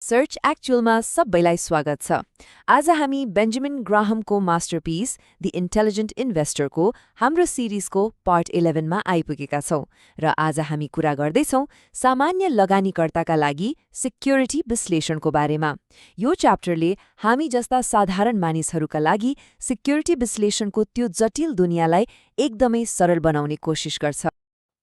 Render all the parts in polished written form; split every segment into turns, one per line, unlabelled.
Search एक्चुअलमा सबैलाई स्वागत छ। आज हामी बेन्जामिन ग्राहमको मास्टरपिस द इन्टेलिजेन्ट इन्भेस्टरको हाम्रो सिरिजको पार्ट 11मा आइपुगेका छौं र आज हामी कुरा गर्दैछौं सामान्य लगानीकर्ताका लागि सिक्युरिटी विश्लेषणको बारेमा। यो च्याप्टरले हामी जस्ता साधारण मानिसहरूका लागि सिक्युरिटी विश्लेषणको त्यो जटिल दुनियाँलाई एकदमै सरल बनाउने कोसिस गर्छ।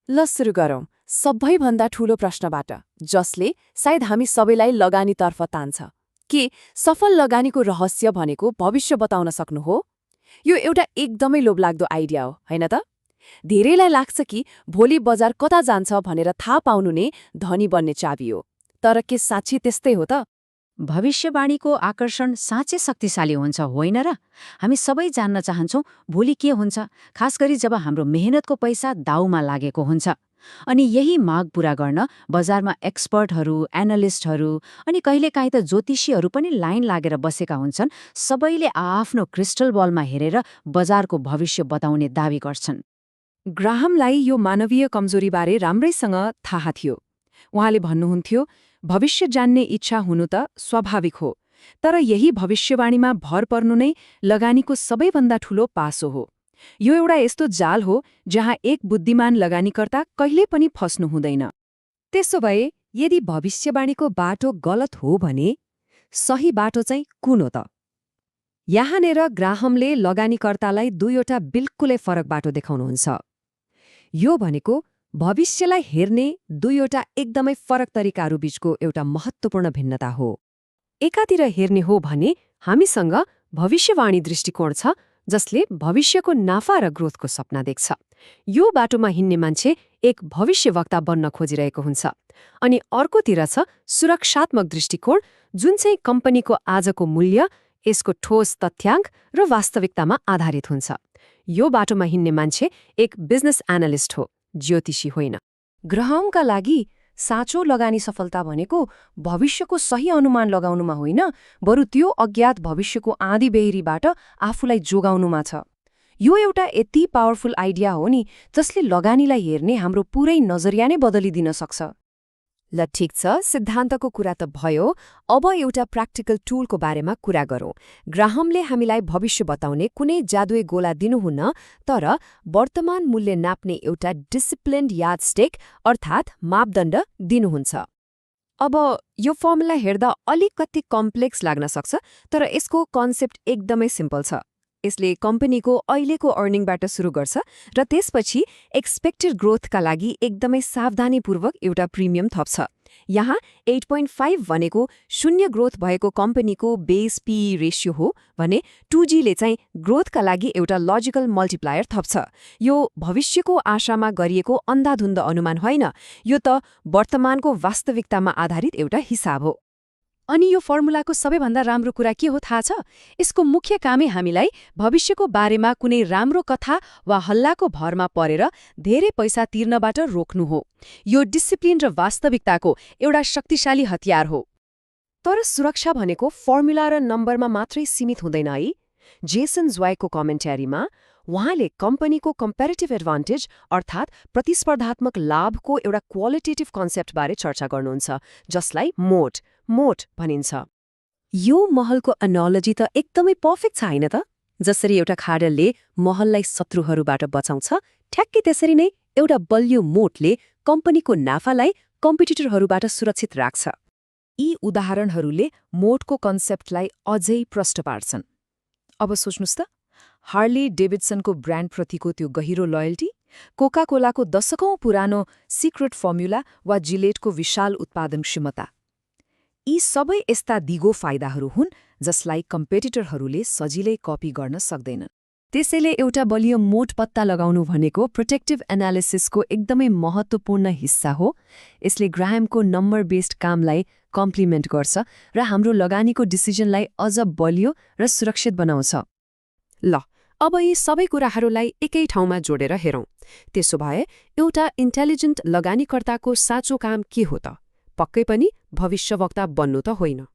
ल सुरु गरौँ सबैभन्दा ठूलो प्रश्नबाट, जसले सायद हामी सबैलाई लगानीतर्फ तान्छ। के सफल लगानीको रहस्य भनेको भविष्य बताउन सक्नु हो? यो एउटा एकदमै लोभलाग्दो आइडिया हो, हैन त? धेरैलाई लाग्छ कि भोलि बजार कता जान्छ भनेर थाहा पाउनु नै धनी बन्ने चाबी हो। तर के साँच्चै त्यस्तै हो त?
भविष्यवाणीको आकर्षण साँच्चै शक्तिशाली हुन्छ, होइन र? हामी सबै जान्न चाहन्छौँ भोलि के हुन्छ, खास गरी जब हाम्रो मेहनतको पैसा दाउमा लागेको हुन्छ। अनि यही माग पूरा गर्न बजारमा एक्सपर्टहरू, एनालिस्टहरू अनि कहिलेकाहीँ त ज्योतिषीहरू पनि लाइन लागेर बसेका हुन्छन्। सबैले आफ्नो क्रिस्टल बलमा हेरेर बजारको भविष्य बताउने दावी गर्छन्।
ग्राहमलाई यो मानवीय कमजोरीबारे राम्रैसँग थाहा थियो। उहाँले भन्नुहुन्थ्यो, भविष्य जान्ने इच्छा हुनु त स्वाभाविक हो, तर यही भविष्यवाणीमा भर पर्नु नै लगानीको सबैभन्दा ठूलो पासो हो। यो एउटा यस्तो जाल हो जहाँ एक बुद्धिमान लगानीकर्ता कहिले पनि फस्नु हुँदैन। त्यसो भए यदि भविष्यवाणीको बाटो गलत हो भने सही बाटो चाहिँ कुन हो त? यहाँनेर ग्राहमले लगानीकर्तालाई दुईवटा बिल्कुलै फरक बाटो देखाउनुहुन्छ। यो भनेको भविष्यलाई हेर्ने दुईवटा एकदमै फरक तरिकाहरू बीचको एउटा महत्त्वपूर्ण भिन्नता हो। एकातिर हेर्ने हो भने हामीसँग भविष्यवाणी दृष्टिकोण छ, जसले भविष्यको नाफा र ग्रोथको सपना देख्छ। यो बाटोमा हिँड्ने मान्छे एक भविष्यवक्ता बन्न खोजिरहेको हुन्छ। अनि अर्कोतिर छ सुरक्षात्मक दृष्टिकोण, जुन चाहिँ कम्पनीको आजको मूल्य, यसको ठोस तथ्याङ्क र वास्तविकतामा आधारित हुन्छ। यो बाटोमा हिँड्ने मान्छे एक बिजनेस एनालिस्ट हो, ज्योतिषी होइन। ग्राहमका लागि साँचो लगानी सफलता भनेको भविष्यको सही अनुमान लगाउनुमा होइन, बरु त्यो अज्ञात भविष्यको आँधी बेहरीबाट आफूलाई जोगाउनुमा छ। यो एउटा यति पावरफुल आइडिया हो नि, जसले लगानीलाई हेर्ने हाम्रो पुरै नजरिया नै बदलिदिन सक्छ। ल ठिक छ, सिद्धान्तको कुरा त भयो। अब एउटा प्र्याक्टिकल टुलको बारेमा कुरा गरौँ। ग्राहमले हामीलाई भविष्य बताउने कुनै जादुई गोला दिनुहुन्न, तर वर्तमान मूल्य नाप्ने एउटा डिसिप्लिन्ड यार्डस्टिक अर्थात् मापदण्ड दिनुहुन्छ। अब यो फर्मुला हेर्दा अलिकति कम्प्लेक्स लाग्न सक्छ, तर यसको कन्सेप्ट एकदमै सिम्पल छ। यसले कम्पनीको अहिलेको अर्निङबाट सुरु गर्छ र त्यसपछि एक्सपेक्टेड ग्रोथका लागि एकदमै सावधानीपूर्वक एउटा प्रिमियम थप्छ। यहाँ 8.5 भनेको शून्य ग्रोथ भएको कम्पनीको बेस पी रेशियो हो भने 2Gले चाहिँ ग्रोथका लागि एउटा लजिकल मल्टिप्लायर थप्छ। यो भविष्यको आशामा गरिएको अन्धाधुन्ध अनुमान होइन, यो त वर्तमानको वास्तविकतामा आधारित एउटा हिसाब हो। अनि यो फर्मुलाको सबैभन्दा राम्रो कुरा के हो थाहा छ? यसको मुख्य कामै हामीलाई भविष्यको बारेमा कुनै राम्रो कथा वा हल्लाको भरमा परेर धेरै पैसा तिर्नबाट रोक्नु हो। यो डिसिप्लिन र वास्तविकताको एउटा शक्तिशाली हतियार हो। तर सुरक्षा भनेको फर्मुला र नम्बरमा मात्रै सीमित हुँदैन है। जेसन ज्वाइको कमेन्ट्यारीमा उहाँले कम्पनीको कम्पेरिटिभ एडभान्टेज अर्थात् प्रतिस्पर्धात्मक लाभको एउटा क्वालिटेटिभ कन्सेप्टबारे चर्चा गर्नुहुन्छ, जसलाई मोट भनिन्छ। यो महलको एनालोजी त एकदमै पर्फेक्ट छ, हैन त? जसरी एउटा खाडलले महललाई शत्रुहरूबाट बचाउँछ, ठ्याक्कै त्यसरी नै एउटा बलियो मोटले कम्पनीको नाफालाई कम्पिटिटरहरूबाट सुरक्षित राख्छ। यी उदाहरणहरूले मोटको कन्सेप्टलाई अझै प्रष्ट पार्छन्। अब सोच्नुस् त, हार्ली डेभिडसनको ब्रान्डप्रतिको त्यो गहिरो लयल्टी, कोका कोलाको दशकौं पुरानो सिक्रेट फर्मुला वा जिलेटको विशाल उत्पादन क्षमता, यी सबै यस्ता दिगो फाइदाहरू हुन् जसलाई कम्पिटिटरहरूले सजिलै कपी गर्न सक्दैनन्। त्यसैले एउटा बलियो मोट पत्ता लगाउनु भनेको प्रोटेक्टिभ एनालिसिसको एकदमै महत्त्वपूर्ण हिस्सा हो। यसले ग्राहमको नम्बर बेस्ड कामलाई कम्प्लिमेन्ट गर्छ र हाम्रो लगानीको डिसिजनलाई अझ बलियो र सुरक्षित बनाउँछ। ल, अब यी सबै कुराहरूलाई एकै ठाउँमा जोडेर हेरौँ। त्यसो भए एउटा इन्टेलिजेन्ट लगानीकर्ताको साँचो काम के हो त? पक्कै पनि भविष्यवक्ता बन्नु त होइन।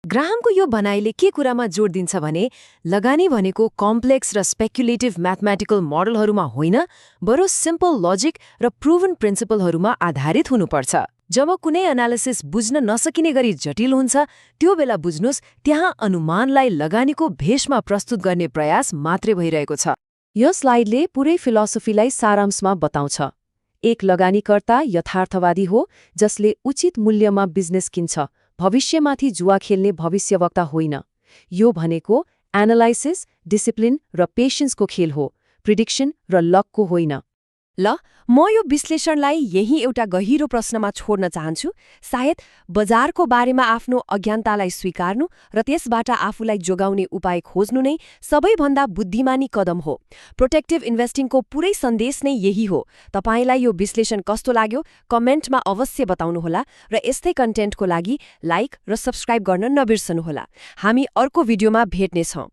ग्राहमको यो भनाइले के कुरामा जोड दिन्छ भने लगानी भनेको कम्प्लेक्स र स्पेकुलेटिभ म्याथमेटिकल मोडलहरूमा होइन, बरु सिम्पल लजिक र प्रुभन प्रिन्सिपलहरूमा आधारित हुनुपर्छ।
जब कुनै एनालिसिस बुझ्न नसकिने गरी जटिल हुन्छ त्यो बेला बुझ्नुस् त्यहाँ अनुमानलाई लगानीको भेषमा प्रस्तुत गर्ने प्रयास मात्रै भइरहेको छ। यो स्लाइडले पुरै फिलोसोफीलाई सारांशमा बताउँछ। एक लगानीकर्ता यथार्थवादी हो जसले उचित मूल्यमा बिजनेस किन्छ, भविष्यमाथि जुवा खेल्ने भविष्यवक्ता होइन। यो भनेको एनालाइसिस, डिसिप्लिन र पेशेन्सको खेल हो, प्रिडिक्सन र लकको होइन।
ल, म यो विश्लेषणलाई यही एउटा गहिरो प्रश्नमा छोड्न चाहन्छु। सायद बजारको बारेमा आफ्नो अज्ञानतालाई स्वीकार्नु र त्यसबाट आफूलाई जोगाउने उपाय खोज्नु नै सबैभन्दा बुद्धिमानी कदम हो। प्रोटेक्टिभ इन्भेस्टिङको पुरै सन्देश नै यही हो। तपाईलाई यो विश्लेषण कस्तो लाग्यो कमेन्टमा अवश्य बताउनुहोला र यस्तै कन्टेन्टको लागि लाइक र सब्स्क्राइब गर्न नबिर्सनुहोला। हामी अर्को भिडियोमा भेट्नेछौँ।